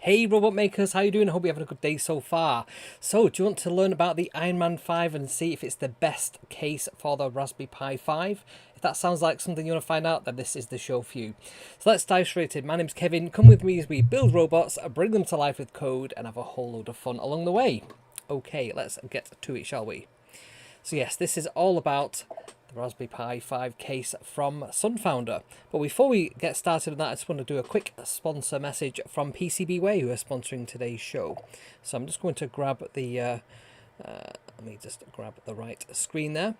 Hey robot makers, how you doing? I hope you're having a good day so far. So, do you want to learn about the Ironman 5 and see if it's the best case for the Raspberry Pi 5? If that sounds like something you want to find out, then this is the show for you. So let's dive straight in. My name's Kevin. Come with me as we build robots, bring them to life with code, and have a whole load of fun along the way. Okay, let's get to it, shall we? So yes, this is all about the Raspberry Pi 5 case from Sunfounder. But before we get started on that, I just want to do a quick sponsor message from PCBWay, who are sponsoring today's show. So I'm just going to grab the, let me just grab the right screen there.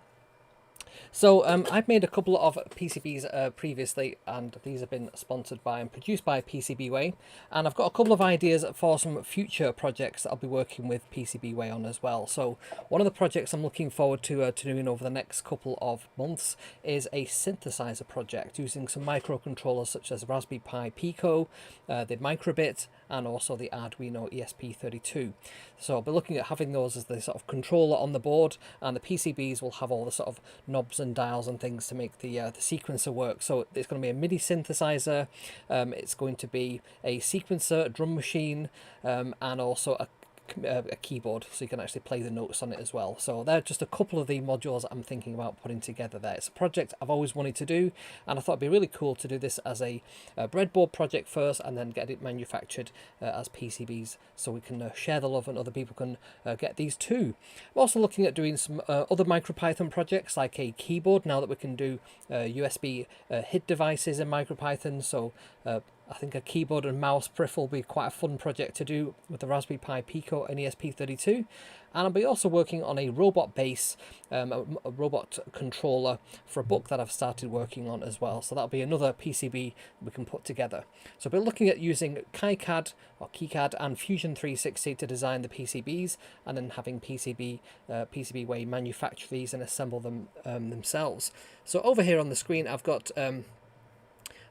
So I've made a couple of PCBs previously, and these have been sponsored by and produced by PCBWay. And I've got a couple of ideas for some future projects that I'll be working with PCBWay on as well. So one of the projects I'm looking forward to doing over the next couple of months is a synthesizer project using some microcontrollers such as Raspberry Pi Pico, the Microbit, and also the Arduino ESP32. So I'll be looking at having those as the sort of controller on the board, and the PCBs will have all the sort of knobs and dials and things to make the sequencer work. So it's going to be a MIDI synthesizer, it's going to be a sequencer, a drum machine, and also a keyboard, so you can actually play the notes on it as well. So they're just a couple of the modules I'm thinking about putting together there. It's a project I've always wanted to do, and I thought it'd be really cool to do this as a breadboard project first, and then get it manufactured as PCBs, so we can share the love and other people can get these too. I'm also looking at doing some other MicroPython projects, like a keyboard, now that we can do USB HID devices in MicroPython. So I think a keyboard and mouse peripheral will be quite a fun project to do with the Raspberry Pi Pico and ESP32. And I'll be also working on a robot base, a robot controller for a book that I've started working on as well. So that'll be another PCB we can put together. So we're looking at using KiCad or KiCad and Fusion 360 to design the PCBs, and then having PCBWay manufacture these and assemble them themselves. So over here on the screen I've got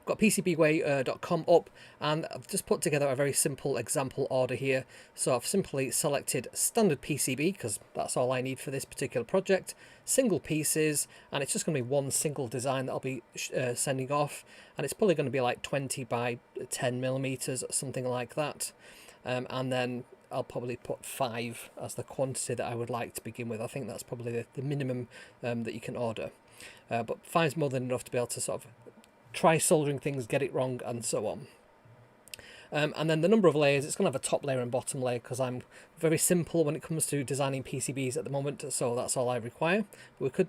PCBWay.com up, and I've just put together a very simple example order here. So I've simply selected standard PCB because that's all I need for this particular project, single pieces, and it's just going to be one single design that I'll be sending off, and it's probably going to be like 20 by 10 millimeters, something like that. And then I'll probably put 5 as the quantity that I would like to begin with. I think that's probably the minimum that you can order, but 5 is more than enough to be able to sort of try soldering things, get it wrong, and so on. And then the number of layers, it's going to have a top layer and bottom layer because I'm very simple when it comes to designing PCBs at the moment, so that's all I require. We could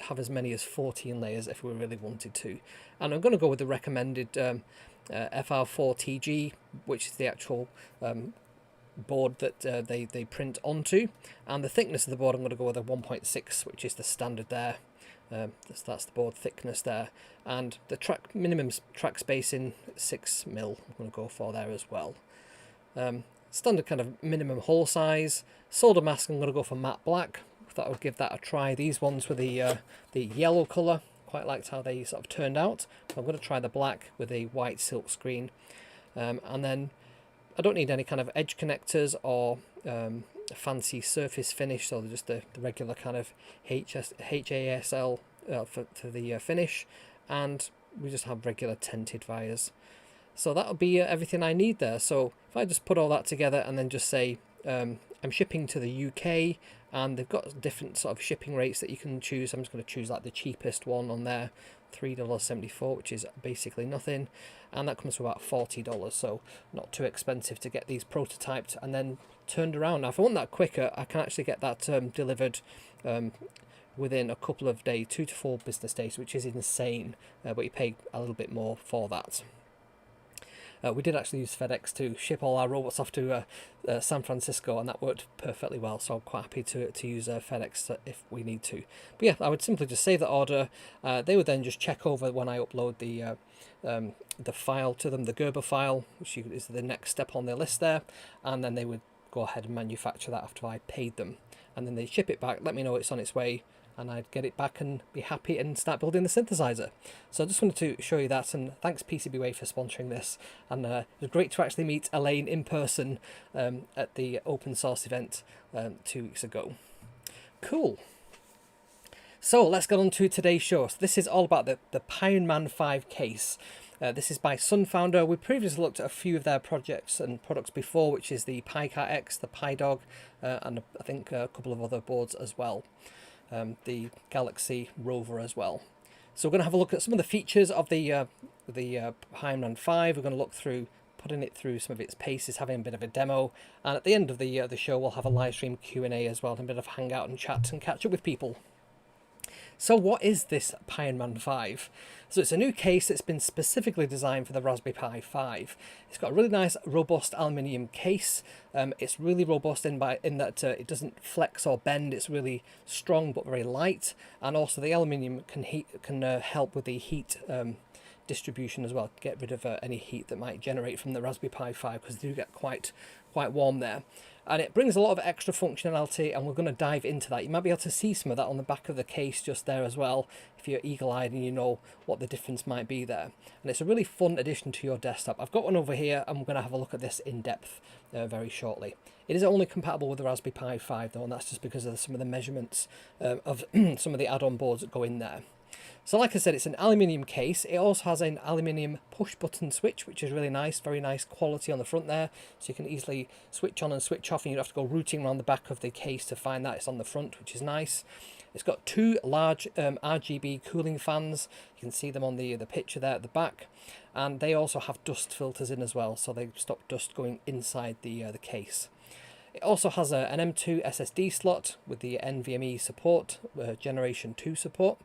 have as many as 14 layers if we really wanted to. And I'm going to go with the recommended FR4TG, which is the actual board that they print onto. And the thickness of the board, I'm going to go with a 1.6, which is the standard there. That's the board thickness there, and the minimum track spacing 6 mil I'm going to go for there as well. Standard kind of minimum hole size. Solder mask, I'm going to go for matte black. Thought I would give that a try. These ones with the yellow colour, quite liked how they sort of turned out. I'm going to try the black with a white silk screen, and then I don't need any kind of edge connectors or fancy surface finish, so just the regular kind of HASL for the finish, and we just have regular tinted wires. So that'll be everything I need there. So if I just put all that together and then just say I'm shipping to the UK, and they've got different sort of shipping rates that you can choose. I'm just going to choose like the cheapest one on there, $3.74, which is basically nothing, and that comes to about $40, so not too expensive to get these prototyped and then turned around. Now if I want that quicker, I can actually get that delivered within a couple of days, 2 to 4 business days, which is insane, but you pay a little bit more for that. We did actually use FedEx to ship all our robots off to San Francisco, and that worked perfectly well, so I'm quite happy to use FedEx if we need to. But yeah, I would simply just save the order. They would then just check over when I upload the file to them, the Gerber file, which is the next step on their list there, and then they would go ahead and manufacture that after I paid them. And then they ship it back, let me know it's on its way, and I'd get it back and be happy and start building the synthesizer. So I just wanted to show you that, and thanks PCBWay for sponsoring this. And it was great to actually meet Elaine in person at the open source event 2 weeks ago. Cool. So let's get on to today's show. So this is all about the Pironman 5 case. This is by Sunfounder. We previously looked at a few of their projects and products before, which is the PiCart X, the PiDog, and I think a couple of other boards as well. The Galaxy Rover as well. So we're going to have a look at some of the features of the Pironman 5. We're going to look through putting it through some of its paces, having a bit of a demo, and at the end of the show we'll have a live stream Q&A as well, and a bit of hangout and chat and catch up with people. So what is this Pironman 5? So it's a new case that's been specifically designed for the Raspberry Pi 5. It's got a really nice robust aluminium case. It's really robust in that it doesn't flex or bend. It's really strong but very light, and also the aluminium can help with the heat distribution as well, get rid of any heat that might generate from the Raspberry Pi 5, because they do get quite warm there. And it brings a lot of extra functionality, and we're going to dive into that. You might be able to see some of that on the back of the case just there as well, if you're eagle-eyed and you know what the difference might be there. And it's a really fun addition to your desktop. I've got one over here, and we're going to have a look at this in depth very shortly. It is only compatible with the Raspberry Pi 5 though, and that's just because of some of the measurements of some of the add-on boards that go in there. So like I said, it's an aluminium case. It also has an aluminium push button switch, which is really nice, very nice quality on the front there. So you can easily switch on and switch off, and you don't have to go rooting around the back of the case to find that it's on the front, which is nice. It's got two large RGB cooling fans. You can see them on the picture there at the back. And they also have dust filters in as well, so they stop dust going inside the case. It also has an M2 SSD slot with the NVMe support, Generation 2 support.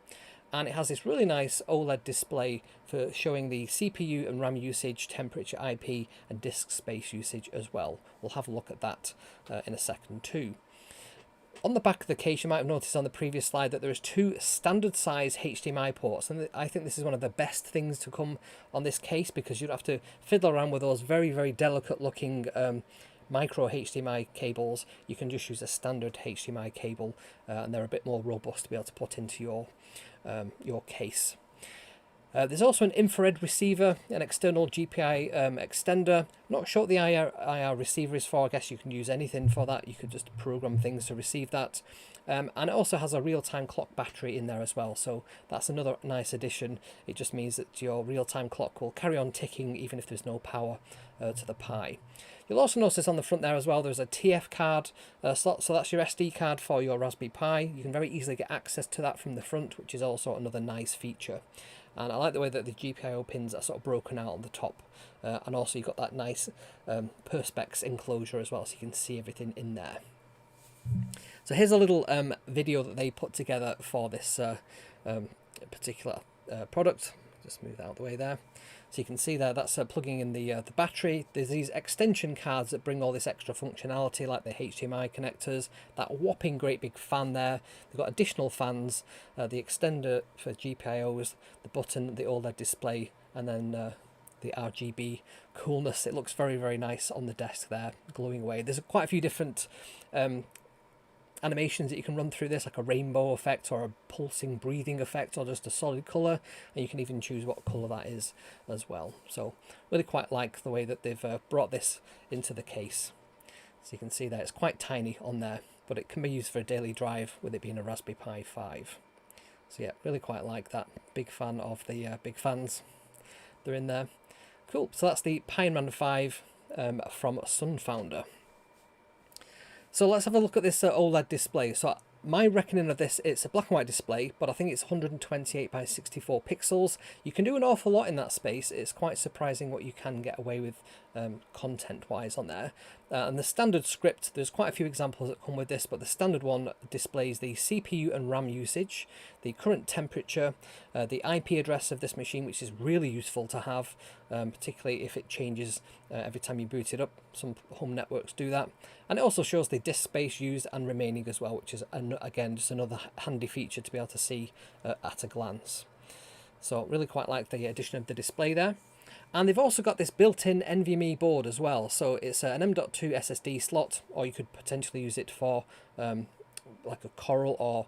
And it has this really nice OLED display for showing the CPU and RAM usage, temperature, IP, and disk space usage as well. We'll have a look at that in a second too. On the back of the case, you might have noticed on the previous slide that there is two standard size HDMI ports, and I think this is one of the best things to come on this case, because you don't have to fiddle around with those very, very delicate looking micro HDMI cables. You can just use a standard HDMI cable, and they're a bit more robust to be able to put into your case. There's also an infrared receiver, an external GPI extender. Not sure what the IR receiver is for. I guess you can use anything for that. You could just program things to receive that. And it also has a real-time clock battery in there as well, so that's another nice addition. It just means that your real-time clock will carry on ticking even if there's no power to the Pi. You'll also notice on the front there as well, there's a TF card slot, so that's your SD card for your Raspberry Pi. You can very easily get access to that from the front, which is also another nice feature. And I like the way that the GPIO pins are sort of broken out on the top. And also you've got that nice Perspex enclosure as well, so you can see everything in there. So here's a little video that they put together for this particular product. Just move that out of the way there. So you can see there, that's plugging in the battery. There's these extension cards that bring all this extra functionality, like the HDMI connectors, that whopping great big fan there. They've got additional fans, the extender for GPIOs, the button, the OLED display, and then the RGB coolness. It looks very, very nice on the desk there, glowing away. There's quite a few different animations that you can run through this, like a rainbow effect or a pulsing breathing effect or just a solid colour, and you can even choose what colour that is as well. So really quite like the way that they've brought this into the case. So you can see there it's quite tiny on there, but it can be used for a daily drive with it being a Raspberry Pi 5. So yeah, really quite like that. Big fan of the big fans. They're in there. Cool, so that's the Pironman 5 from Sunfounder. So let's have a look at this OLED display. So my reckoning of this, it's a black and white display, but I think it's 128 by 64 pixels. You can do an awful lot in that space. It's quite surprising what you can get away with content-wise on there. And the standard script, there's quite a few examples that come with this, but the standard one displays the CPU and RAM usage, the current temperature, the IP address of this machine, which is really useful to have, particularly if it changes every time you boot it up. Some home networks do that. And it also shows the disk space used and remaining as well, which is, again, just another handy feature to be able to see at a glance. So really quite like the addition of the display there. And they've also got this built-in NVMe board as well. So it's an M.2 SSD slot, or you could potentially use it for like a Coral or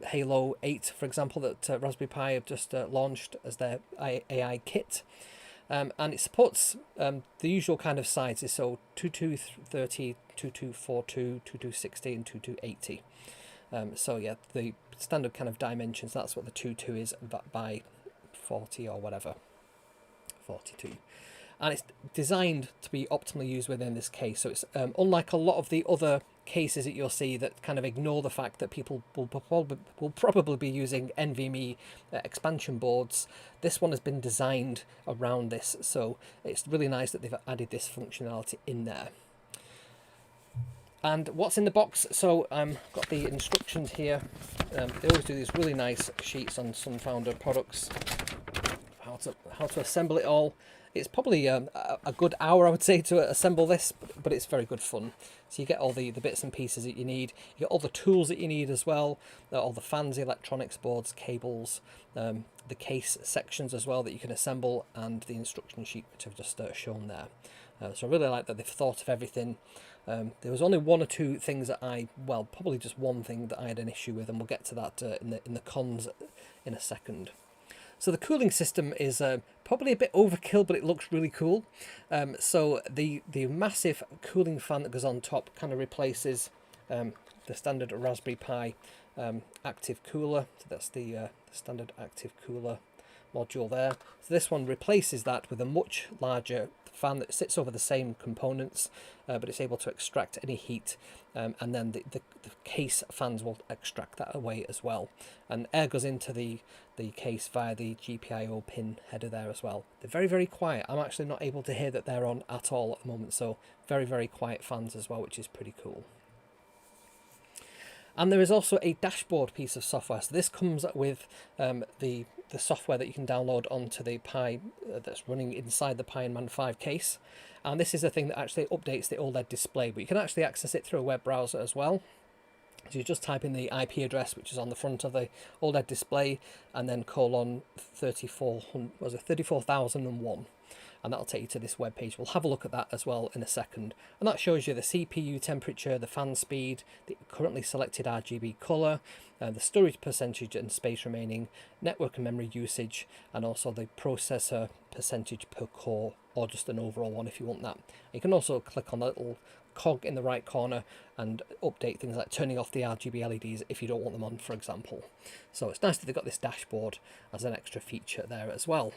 Halo 8, for example, that Raspberry Pi have just launched as their AI kit. And it supports the usual kind of sizes, so 2230, 2242, 2260 and 2280. So yeah, the standard kind of dimensions, that's what the 22 is by 40 or whatever. 42. And it's designed to be optimally used within this case. So it's unlike a lot of the other cases that you'll see that kind of ignore the fact that people will probably be using NVMe expansion boards. This one has been designed around this, so it's really nice that they've added this functionality in there. And what's in the box? So got the instructions here. They always do these really nice sheets on Sunfounder products, how to assemble it all. It's probably a good hour, I would say, to assemble this, but it's very good fun. So you get all the bits and pieces that you need. You get all the tools that you need as well, all the fans, the electronics boards, cables, the case sections as well that you can assemble, and the instruction sheet, which I've just shown there. So I really like that they've thought of everything. There was only one or two things that probably just one thing that I had an issue with, and we'll get to that in the cons in a second. So the cooling system is probably a bit overkill, but it looks really cool. So the massive cooling fan that goes on top kind of replaces the standard Raspberry Pi active cooler. So that's the standard active cooler module there. So this one replaces that with a much larger fan that sits over the same components, but it's able to extract any heat, and then the case fans will extract that away as well. And air goes into the case via the GPIO pin header there as well. They're very, very quiet. I'm actually not able to hear that they're on at all at the moment, so very, very quiet fans as well, which is pretty cool. And there is also a dashboard piece of software. So this comes with the software that you can download onto the Pi that's running inside the Pironman 5 case. And this is the thing that actually updates the OLED display, but you can actually access it through a web browser as well. So you just type in the IP address, which is on the front of the OLED display, and then colon 34,001. And that'll take you to this web page. We'll have a look at that as well in a second. And that shows you the CPU temperature, the fan speed, the currently selected RGB color, the storage percentage and space remaining, network and memory usage, and also the processor percentage per core, or just an overall one if you want that. You can also click on the little cog in the right corner and update things like turning off the RGB LEDs if you don't want them on, for example. So it's nice that they've got this dashboard as an extra feature there as well.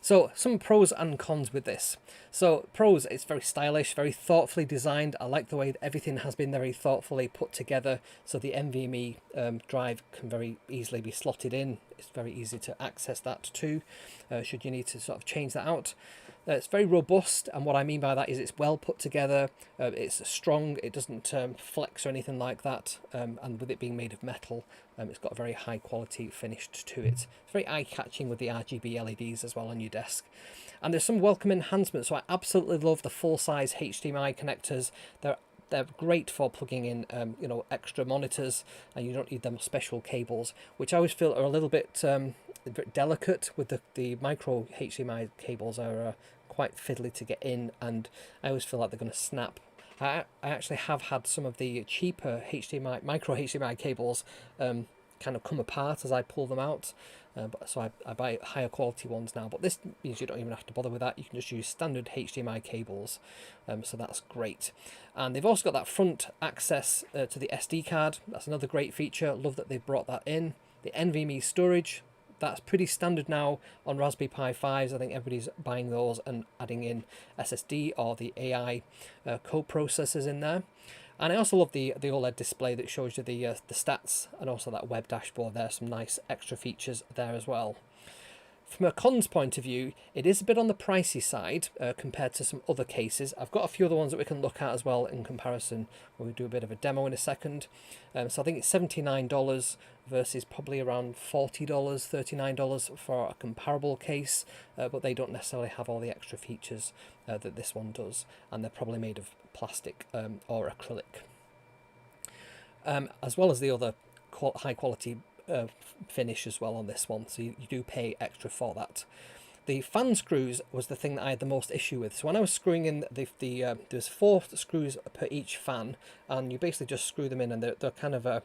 So some pros and cons with this. So pros, it's very stylish, very thoughtfully designed. I like the way that everything has been very thoughtfully put together. So the NVMe drive can very easily be slotted in. It's very easy to access that too, should you need to sort of change that out. It's very robust, and what I mean by that is it's well put together, it's strong, it doesn't flex or anything like that, and with it being made of metal, it's got a very high quality finish to it. It's very eye-catching with the RGB LEDs as well on your desk. And there's some welcome enhancements, so I absolutely love the full-size HDMI connectors. They're great for plugging in, extra monitors, and you don't need them special cables, which I always feel are a little bit delicate with the micro HDMI cables are quite fiddly to get in, and I always feel like they're going to snap. I actually have had some of the cheaper micro HDMI cables kind of come apart as I pull them out, so I buy higher quality ones now, but this means you don't even have to bother with that. You can just use standard HDMI cables, so that's great. And they've also got that front access to the SD card. That's another great feature. Love that they've brought that in. The NVMe storage, that's pretty standard now on Raspberry Pi 5s. I think everybody's buying those and adding in SSD or the AI co-processors in there. And I also love the OLED display that shows you the stats, and also that web dashboard there. Some nice extra features there as well. From a cons point of view, it is a bit on the pricey side compared to some other cases. I've got a few other ones that we can look at as well in comparison when we do a bit of a demo in a second. So I think it's $79 versus probably around $40, $39 for a comparable case, but they don't necessarily have all the extra features that this one does, and they're probably made of plastic or acrylic. As well as the other high quality finish as well on this one, so you do pay extra for that. The fan screws was the thing that I had the most issue with. So when I was screwing in there's 4 screws per each fan, and you basically just screw them in, and they're kind of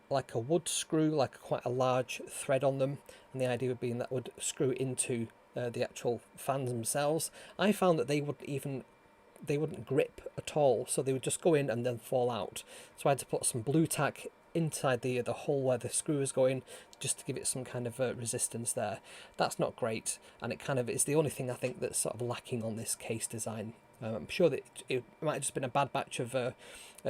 like a wood screw, like quite a large thread on them, and the idea would be that would screw into the actual fans themselves. I found that they wouldn't grip at all, so they would just go in and then fall out. So I had to put some blue tack inside the hole where the screw is going, just to give it some kind of resistance there. That's not great, and it kind of is the only thing I think that's sort of lacking on this case design. I'm sure that it might have just been a bad batch of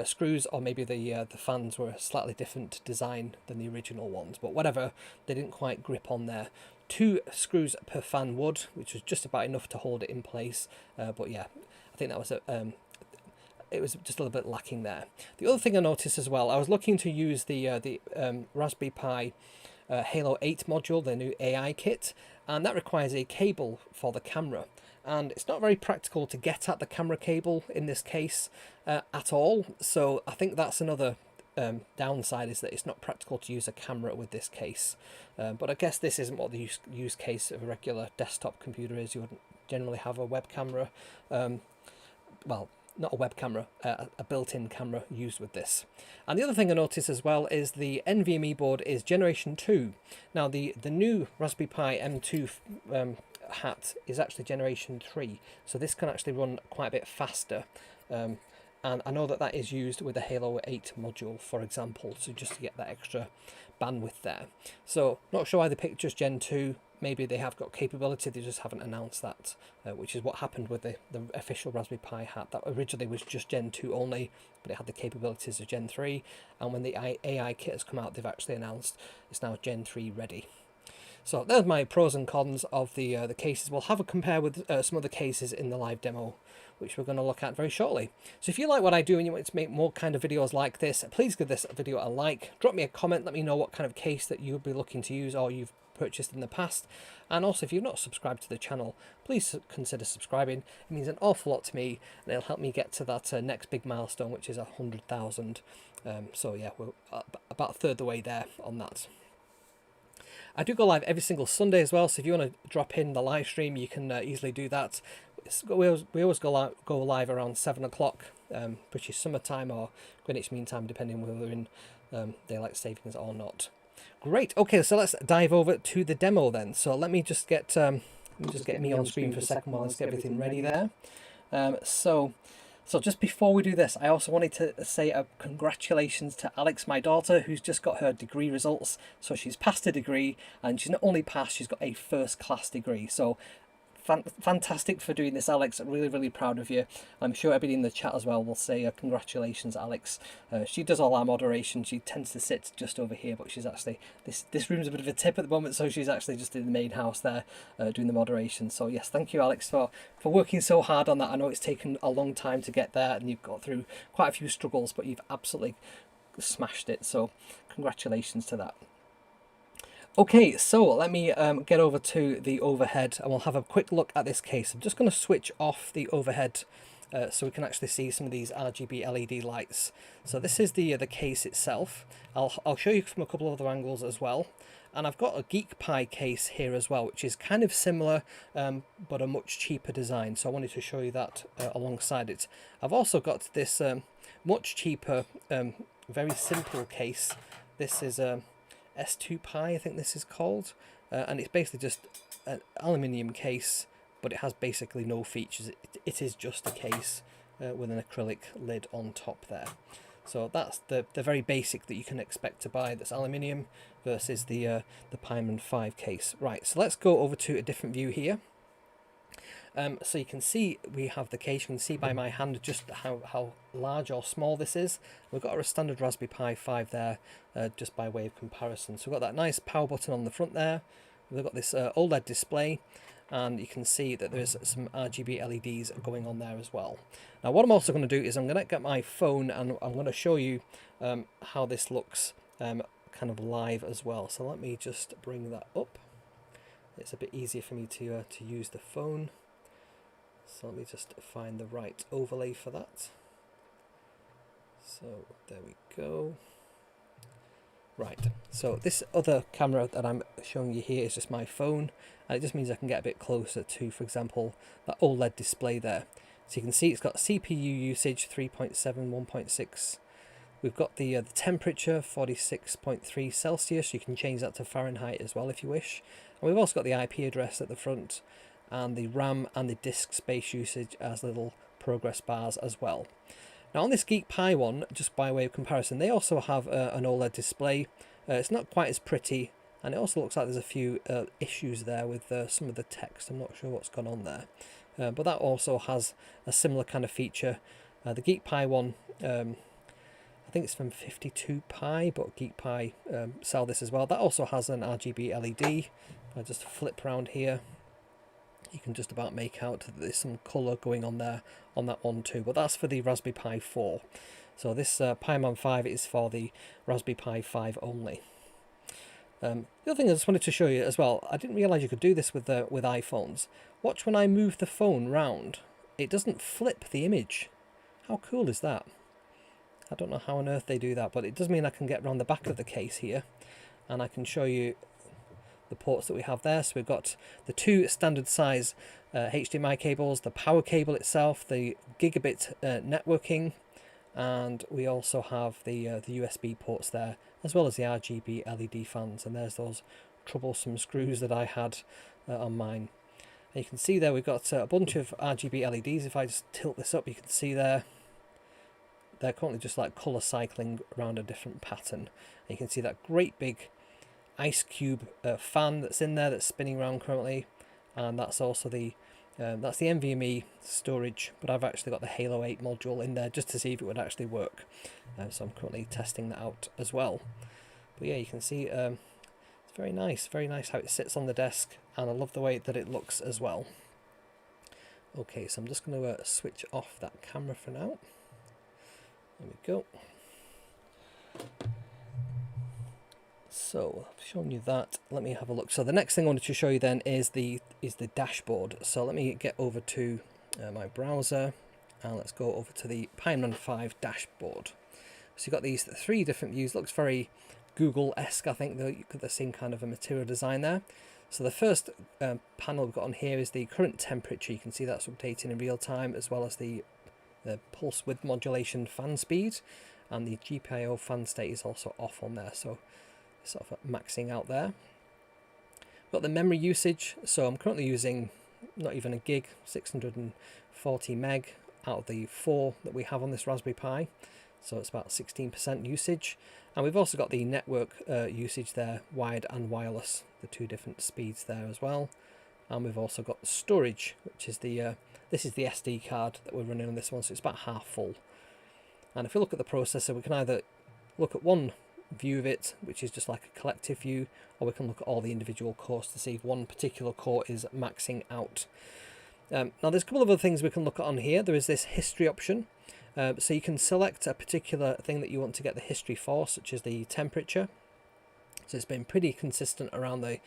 screws, or maybe the fans were a slightly different design than the original ones, but whatever, they didn't quite grip on there. 2 screws per fan wood, which was just about enough to hold it in place, but yeah, I think that was it was just a little bit lacking there. The other thing I noticed as well, I was looking to use the Raspberry Pi Halo 8 module, the new AI kit, and that requires a cable for the camera, and it's not very practical to get at the camera cable in this case at all. So I think that's another downside, is that it's not practical to use a camera with this case. But I guess this isn't what the use case of a regular desktop computer is. You wouldn't generally have a web camera, well, not a web camera, a built-in camera used with this. And the other thing I noticed as well is the NVMe board is generation 2. Now the new Raspberry Pi M2 hat is actually generation 3, so this can actually run quite a bit faster. And I know that that is used with the Halo 8 module, for example, so just to get that extra bandwidth there. So not sure why they picked just Gen 2. Maybe they have got capability, they just haven't announced that, which is what happened with the official Raspberry Pi hat. That originally was just Gen 2 only, but it had the capabilities of Gen 3, and when the AI kit has come out, they've actually announced it's now Gen 3 ready. So there's my pros and cons of the cases. We'll have a compare with some other cases in the live demo, which we're going to look at very shortly. So if you like what I do and you want to make more kind of videos like this, please give this video a like, drop me a comment, let me know what kind of case that you'll be looking to use or you've purchased in the past. And also, if you've not subscribed to the channel, please consider subscribing. It means an awful lot to me, and it'll help me get to that next big milestone, which is 100,000. So yeah, we're about a third the way there on that. I do go live every single Sunday as well, so if you want to drop in the live stream, you can easily do that. We always go live around 7 o'clock, British summertime or Greenwich Mean Time, depending whether we're in daylight savings or not. Great. Okay, so let's dive over to the demo then. So let me just get me on screen for a second while I get everything ready there. So just before we do this, I also wanted to say a congratulations to Alex, my daughter, who's just got her degree results. So she's passed a degree, and she's not only passed, she's got a first-class degree. So fantastic for doing this, Alex. I'm really, really proud of you. I'm sure everybody in the chat as well will say congratulations, Alex. She does all our moderation. She tends to sit just over here, but she's actually, this room's a bit of a tip at the moment, so she's actually just in the main house there doing the moderation. So yes, thank you, Alex, for working so hard on that. I know it's taken a long time to get there, and you've got through quite a few struggles, but you've absolutely smashed it. So congratulations to that. Okay, so let me get over to the overhead, and we'll have a quick look at this case. I'm just going to switch off the overhead so we can actually see some of these RGB LED lights. So this is the case itself. I'll show you from a couple of other angles as well. And I've got a Geek Pi case here as well, which is kind of similar, but a much cheaper design. So I wanted to show you that alongside it. I've also got this much cheaper, very simple case. This is S2 Pi, I think this is called, and it's basically just an aluminium case, but it has basically no features. It is just a case with an acrylic lid on top there. So that's the very basic that you can expect to buy, that's aluminium, versus the Pironman 5 case. Right, so let's go over to a different view here. So you can see we have the case. You can see by my hand just how large or small this is. We've got our standard Raspberry Pi 5 there, just by way of comparison. So we've got that nice power button on the front there. We've got this OLED display, and you can see that there's some RGB LEDs going on there as well. Now what I'm also going to do is I'm going to get my phone, and I'm going to show you how this looks kind of live as well. So let me just bring that up. It's a bit easier for me to use the phone. So let me just find the right overlay for that. So there we go. Right, so this other camera that I'm showing you here is just my phone, and it just means I can get a bit closer to, for example, that OLED display there. So you can see it's got CPU usage 3.7, 1.6. We've got the temperature 46.3 Celsius. You can change that to Fahrenheit as well if you wish. And we've also got the IP address at the front, and the RAM and the disk space usage as little progress bars as well. Now on this Geek Pi one, just by way of comparison, they also have an OLED display. It's not quite as pretty, and it also looks like there's a few issues there with some of the text. I'm not sure what's gone on there, but that also has a similar kind of feature. The Geek Pi one, I think it's from 52 Pi, but Geek Pi sell this as well. That also has an RGB LED. If I just flip around here, you can just about make out that there's some colour going on there on that one too, but that's for the Raspberry Pi 4. So this Pironman 5 is for the Raspberry Pi 5 only. The other thing I just wanted to show you as well, I didn't realise you could do this with iPhones. Watch when I move the phone round, it doesn't flip the image. How cool is that? I don't know how on earth they do that, but it does mean I can get around the back of the case here, and I can show you the ports that we have there. So we've got the two standard size HDMI cables, the power cable itself, the gigabit networking, and we also have the USB ports there, as well as the RGB LED fans. And there's those troublesome screws that I had on mine. And you can see there we've got a bunch of RGB LEDs. If I just tilt this up, you can see there they're currently just like colour cycling around a different pattern. And you can see that great big ice cube fan that's in there that's spinning around currently, and that's also the that's the NVMe storage, but I've actually got the Halo 8 module in there just to see if it would actually work. So I'm currently testing that out as well. But yeah, you can see it's very nice how it sits on the desk, and I love the way that it looks as well. Okay, so I'm just going to switch off that camera for now. There we go. So I've shown you that. Let me have a look. So the next thing I wanted to show you then is the dashboard. So let me get over to my browser, and let's go over to the Pironman 5 dashboard. So you've got these three different views. Looks very Google-esque, I think. You could have seen kind of a material design there. So the first panel we've got on here is the current temperature. You can see that's updating in real time, as well as the pulse width modulation fan speed, and the GPIO fan state is also off on there. So sort of maxing out there. Got the memory usage, so I'm currently using not even a gig, 640 meg out of the 4 that we have on this Raspberry Pi, so it's about 16% usage. And we've also got the network usage there, wired and wireless, the two different speeds there as well. And we've also got storage, which is the this is the SD card that we're running on this one, so it's about half full. And if we look at the processor, we can either look at one view of it, which is just like a collective view, or we can look at all the individual cores to see if one particular core is maxing out. Now there's a couple of other things we can look at on here. There is this history option, so you can select a particular thing that you want to get the history for, such as the temperature. So it's been pretty consistent around the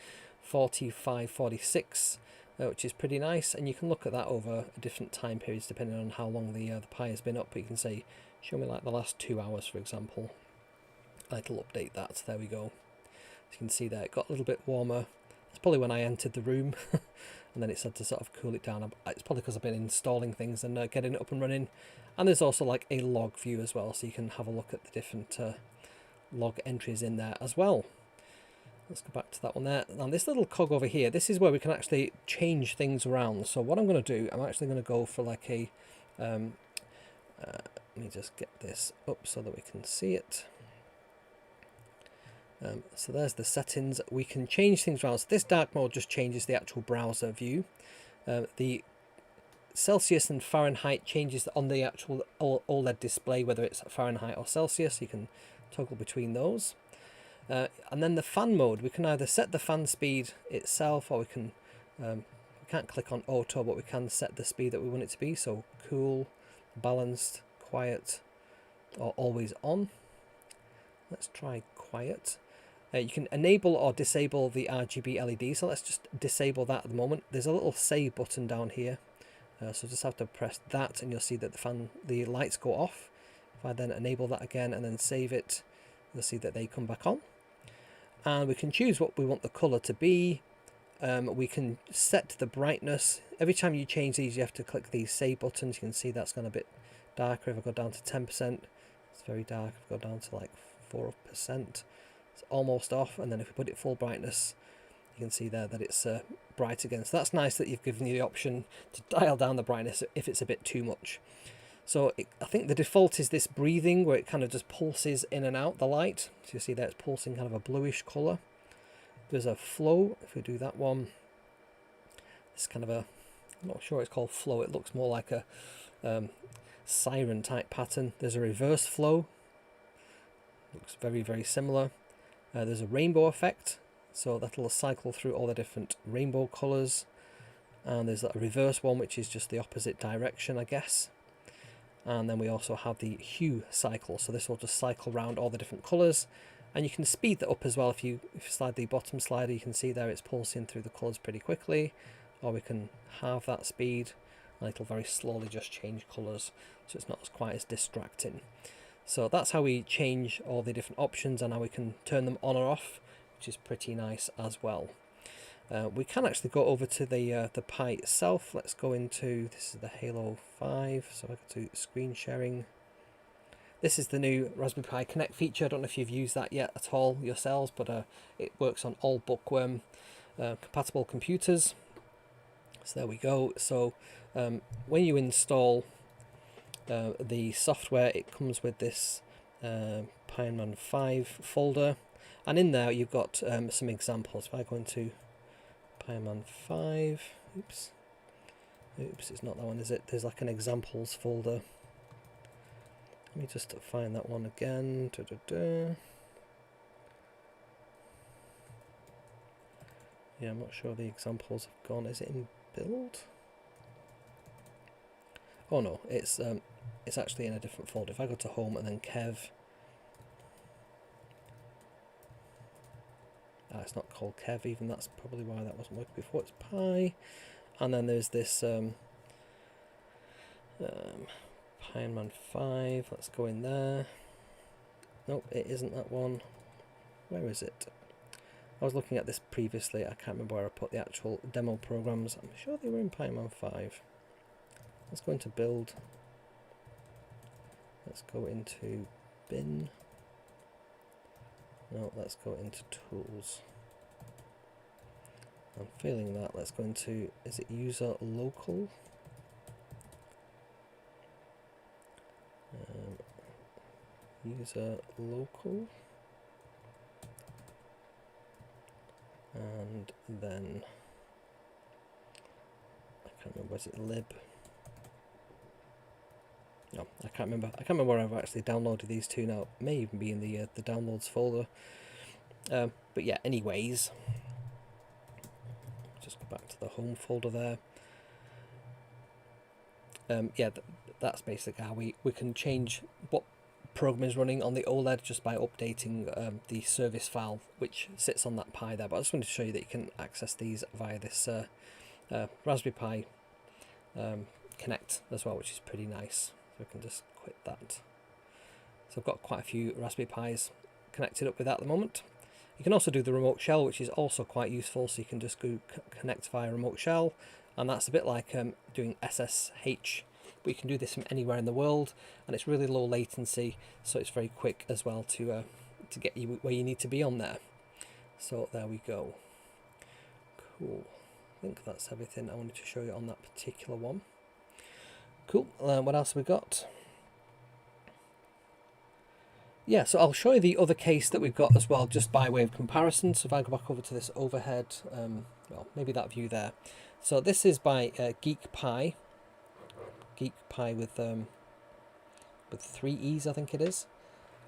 45-46, which is pretty nice, and you can look at that over different time periods depending on how long the Pi has been up. But you can say, show me like the last 2 hours, for example. It'll update that. There we go. As you can see there, it got a little bit warmer. It's probably when I entered the room, and then it said to sort of cool it down. It's probably because I've been installing things and getting it up and running. And there's also like a log view as well, so you can have a look at the different log entries in there as well. Let's go back to that one there. Now this little cog over here, this is where we can actually change things around. So what I'm going to do, I'm actually going to go for like a let me just get this up so that we can see it. So there's the settings. We can change things around. So this dark mode just changes the actual browser view. The Celsius and Fahrenheit changes on the actual OLED display, whether it's Fahrenheit or Celsius. You can toggle between those. And then the fan mode, we can either set the fan speed itself, or we can't click on auto, but we can set the speed that we want it to be. So cool, balanced, quiet, or always on. Let's try quiet. You can enable or disable the RGB LED, so let's just disable that at the moment. There's a little save button down here, so just have to press that and you'll see that the lights go off. If I then enable that again and then save it, you'll see that they come back on. And we can choose what we want the colour to be. We can set the brightness. Every time you change these, you have to click these save buttons. You can see that's gone a bit darker. If I go down to 10%, it's very dark. If I go down to like 4%, it's almost off. And then if we put it full brightness, you can see there that it's bright again. So that's nice that you've given you the option to dial down the brightness if it's a bit too much. So I think the default is this breathing, where it kind of just pulses in and out the light. So you see there it's pulsing kind of a bluish colour. There's a flow. If we do that one, it's kind of a, I'm not sure it's called flow. It looks more like a siren type pattern. There's a reverse flow. Looks very, very similar. There's a rainbow effect. So that'll cycle through all the different rainbow colours. And there's a reverse one, which is just the opposite direction, I guess. And then we also have the hue cycle. So this will just cycle around all the different colours. And you can speed that up as well. If you slide the bottom slider, you can see there it's pulsing through the colours pretty quickly. Or we can halve that speed, and it'll very slowly just change colours, so it's not quite as distracting. So that's how we change all the different options and how we can turn them on or off, which is pretty nice as well. We can actually go over to the Pi itself. Let's go into, this is the Halo 5, so I go to screen sharing. This is the new Raspberry Pi Connect feature. I don't know if you've used that yet at all yourselves, but it works on all Bookworm compatible computers. So there we go. So when you install the software, it comes with this Pironman 5 folder, and in there you've got some examples. If I go into Pironman 5, oops, it's not that one, is it? There's like an examples folder. Let me just find that one again. Yeah, I'm not sure the examples have gone. Is it in build? Oh no, it's actually in a different folder. If I go to home and then Kev, it's not called Kev even, that's probably why that wasn't working before. It's Pi, and then there's this Pironman 5, let's go in there. Nope, it isn't that one. Where is it? I was looking at this previously, I can't remember where I put the actual demo programs. I'm sure they were in Pironman 5. Let's go into build. Let's go into bin. No, let's go into tools. I'm failing that. Let's go into, is it user local? User local. And then I can't remember, was it lib? No, I can't remember where I've actually downloaded these two now. It may even be in the downloads folder. But yeah, anyways, just go back to the home folder there. Yeah, that's basically how we can change what program is running on the OLED just by updating the service file which sits on that Pi there. But I just wanted to show you that you can access these via this Raspberry Pi Connect as well, which is pretty nice. So we can just quit that. So I've got quite a few Raspberry Pis connected up with that at the moment. You can also do the remote shell, which is also quite useful, so you can just go connect via remote shell, and that's a bit like doing SSH, but you can do this from anywhere in the world, and it's really low latency, so it's very quick as well to get you where you need to be on there. So there we go. Cool. I think that's everything I wanted to show you on that particular one. Cool. What else have we got? Yeah, so I'll show you the other case that we've got as well, just by way of comparison. So if I go back over to this overhead, well, maybe that view there. So this is by Geek Pi with 3 E's, I think it is.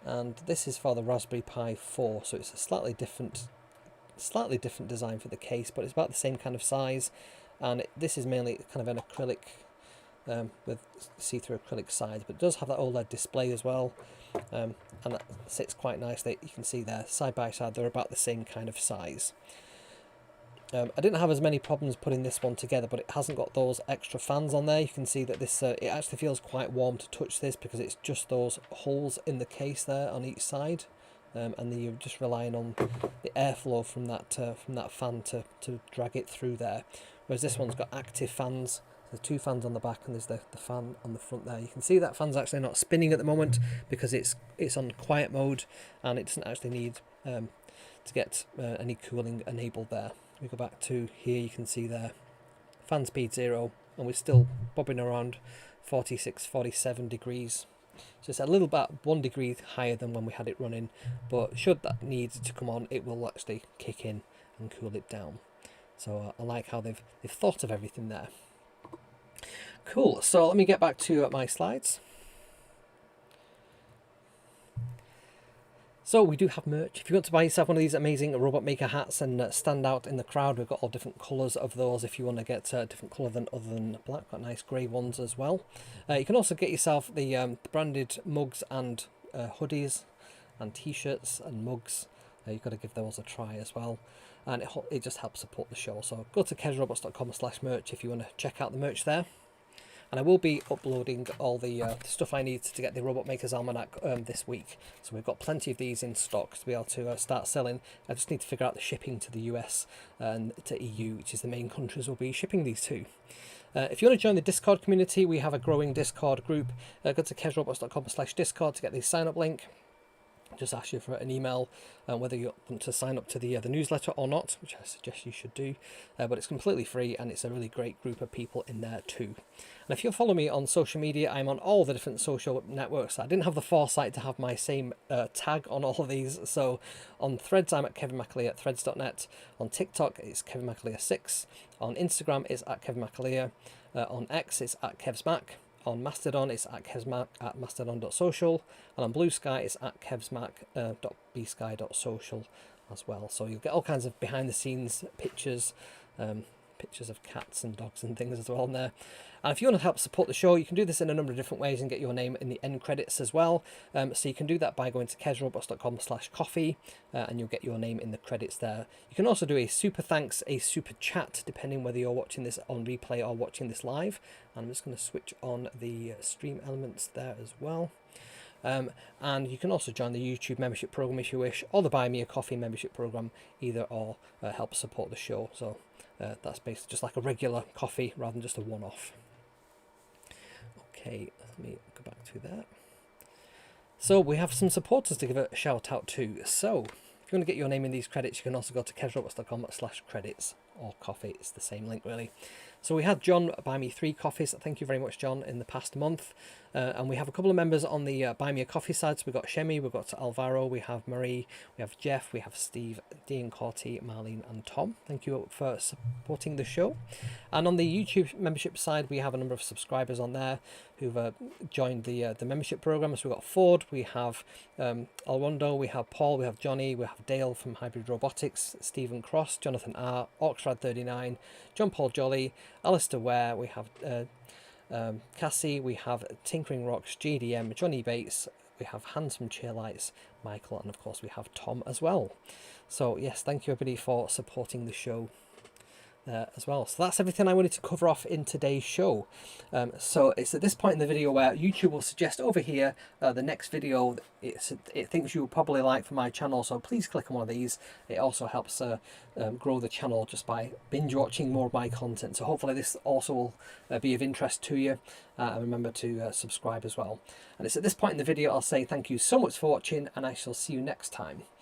And this is for the Raspberry Pi 4, so it's a slightly different design for the case, but it's about the same kind of size. And this is mainly kind of an acrylic with see-through acrylic sides, but it does have that OLED display as well, and that sits quite nicely. You can see there side by side they're about the same kind of size. I didn't have as many problems putting this one together, but it hasn't got those extra fans on there. You can see that this it actually feels quite warm to touch this because it's just those holes in the case there on each side, and then you're just relying on the airflow from that fan to drag it through there. Whereas this one's got active fans. There's 2 fans on the back, and there's the fan on the front there. You can see that fan's actually not spinning at the moment because it's on quiet mode, and it doesn't actually need to get any cooling enabled there. We go back to here, you can see there fan speed 0, and we're still bobbing around 46, 47 degrees. So it's a little bit 1 degree higher than when we had it running, but should that need to come on, it will actually kick in and cool it down. So I like how they've thought of everything there. Cool, so let me get back to my slides. So we do have merch. If you want to buy yourself one of these amazing Robot Maker hats and stand out in the crowd, we've got all different colours of those. If you want to get a different colour other than black, got nice grey ones as well. You can also get yourself the branded mugs and hoodies and t-shirts and mugs. You've got to give those a try as well. And it just helps support the show. So go to kezrobots.com/merch if you want to check out the merch there. And I will be uploading all the stuff I need to get the Robot Maker's Almanac this week. So we've got plenty of these in stock to be able to start selling. I just need to figure out the shipping to the US and to EU, which is the main countries we'll be shipping these to. If you want to join the Discord community, we have a growing Discord group. Go to kezrobots.com/discord to get the sign up link. Just ask you for an email whether you want to sign up to the newsletter or not, which I suggest you should do, but it's completely free and it's a really great group of people in there too. And if you follow me on social media, I'm on all the different social networks. I didn't have the foresight to have my same tag on all of these, so on Threads I'm at Kevin McAleer at threads.net, on TikTok it's Kevin McAleer6, on Instagram it's at Kevin McAleer, on X it's at KevsMac. On Mastodon, it's at kevsmac at mastodon.social, and on Blue Sky, it's at kevsmac.bsky.social as well. So you'll get all kinds of behind-the-scenes pictures, pictures of cats and dogs and things as well on there. And if you want to help support the show, you can do this in a number of different ways and get your name in the end credits as well. So you can do that by going to kezrobots.com/coffee and you'll get your name in the credits there. You can also do a super thanks, a super chat, depending whether you're watching this on replay or watching this live. And I'm just going to switch on the stream elements there as well. And you can also join the YouTube membership program if you wish, or the Buy Me a Coffee membership program, either or help support the show. So that's basically just like a regular coffee rather than just a one-off. Okay, let me go back to that. So we have some supporters to give a shout out to. So if you want to get your name in these credits, you can also go to kezrobots.com/credits or coffee. It's the same link really. So we had John buy me 3 coffees. Thank you very much, John, in the past month. And we have a couple of members on the Buy Me a Coffee side. So we've got Shemi, we've got Alvaro, we have Marie, we have Jeff, we have Steve, Dean, Corty, Marlene and Tom. Thank you for supporting the show. And on the YouTube membership side, we have a number of subscribers on there who've joined the membership program. So we've got Ford, we have Alrondo, we have Paul, we have Johnny, we have Dale from Hybrid Robotics, Stephen Cross, Jonathan R, Oxrad39, John Paul Jolly, Alistair Ware, we have Cassie, we have Tinkering Rocks, JDM, Johnny Bates, we have Handsome Cheerlights, Michael, and of course we have Tom as well. So yes, thank you everybody for supporting the show as well. So that's everything I wanted to cover off in today's show. So it's at this point in the video where YouTube will suggest over here the next video it thinks you'll probably like for my channel, so please click on one of these. It also helps grow the channel just by binge watching more of my content, so hopefully this also will be of interest to you, and remember to subscribe as well. And it's at this point in the video I'll say thank you so much for watching, and I shall see you next time.